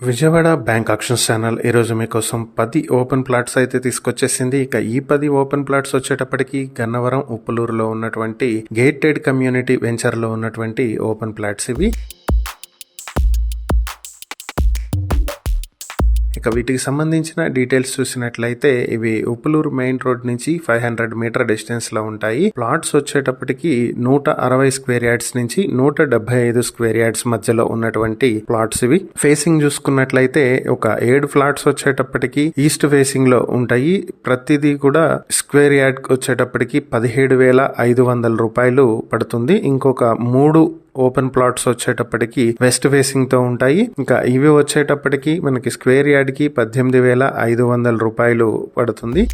Vijayawada bank actions channel ఈరోజు మీకోసం 10 open plots అయితే తీసుకొచ్చేసింది. ఇక ఈ 10 ఓపెన్ ప్లాట్స్ వచ్చేటప్పటికి గన్నవరం ఉప్పులూరులో ఉన్నటువంటి గేటెడ్ కమ్యూనిటీ వెంచర్లో ఉన్నటువంటి ఓపెన్ ప్లాట్స్ ఇవి. ఇక వీటికి సంబంధించిన డీటెయిల్స్ చూసినట్లయితే ఇవి ఉప్పులూరు మెయిన్ రోడ్ నుంచి 500 మీటర్ డిస్టెన్స్ లో ఉంటాయి. ప్లాట్స్ వచ్చేటప్పటికి 160 స్క్వేర్ యార్డ్స్ నుంచి 175 స్క్వేర్ యార్డ్స్ మధ్యలో ఉన్నటువంటి ప్లాట్స్ ఇవి. ఫేసింగ్ చూసుకున్నట్లయితే ఒక 7 ఫ్లాట్స్ వచ్చేటప్పటికి ఈస్ట్ ఫేసింగ్ లో ఉంటాయి. ప్రతిదీ కూడా స్క్వేర్ యార్డ్ వచ్చేటప్పటికి 17,500 రూపాయలు పడుతుంది. ఇంకొక 3 ఓపెన్ ప్లాట్స్ వచ్చేటప్పటికి వెస్ట్ ఫేసింగ్ తో ఉంటాయి. ఇంకా ఇవి వచ్చేటప్పటికి మనకి స్క్వేర్ యార్డ్ కి 18,500 రూపాయలు పడుతుంది.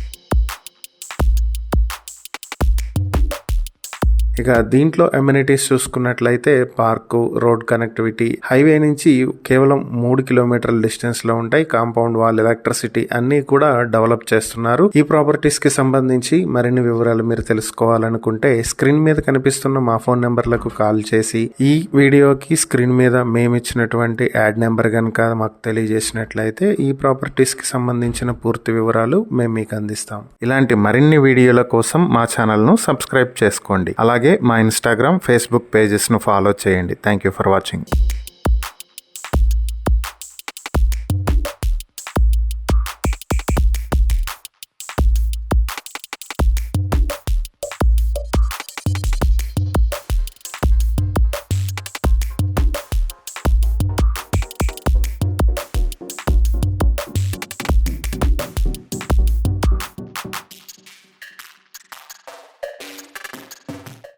ఇక దీంట్లో అమ్యూనిటీస్ చూసుకున్నట్లయితే పార్కు, రోడ్ కనెక్టివిటీ, హైవే నుంచి కేవలం 3 కిలోమీటర్ల డిస్టెన్స్ లో ఉంటాయి. కాంపౌండ్ వాల్, ఎలక్ట్రిసిటీ అన్ని కూడా డెవలప్ చేస్తున్నారు. ఈ ప్రాపర్టీస్ కి సంబంధించి మరిన్ని వివరాలు మీరు తెలుసుకోవాలనుకుంటే స్క్రీన్ మీద కనిపిస్తున్న మా ఫోన్ నెంబర్లకు కాల్ చేసి ఈ వీడియోకి స్క్రీన్ మీద మేము ఇచ్చినటువంటి యాడ్ నెంబర్ కనుక మాకు తెలియజేసినట్లయితే ఈ ప్రాపర్టీస్ కి సంబంధించిన పూర్తి వివరాలు మేము మీకు అందిస్తాం. ఇలాంటి మరిన్ని వీడియోల కోసం మా ఛానల్ ను సబ్స్క్రైబ్ చేసుకోండి. అలాగే మా ఇన్స్టాగ్రామ్, ఫేస్బుక్ పేజెస్ ను ఫాలో చేయండి. Thank you for watching.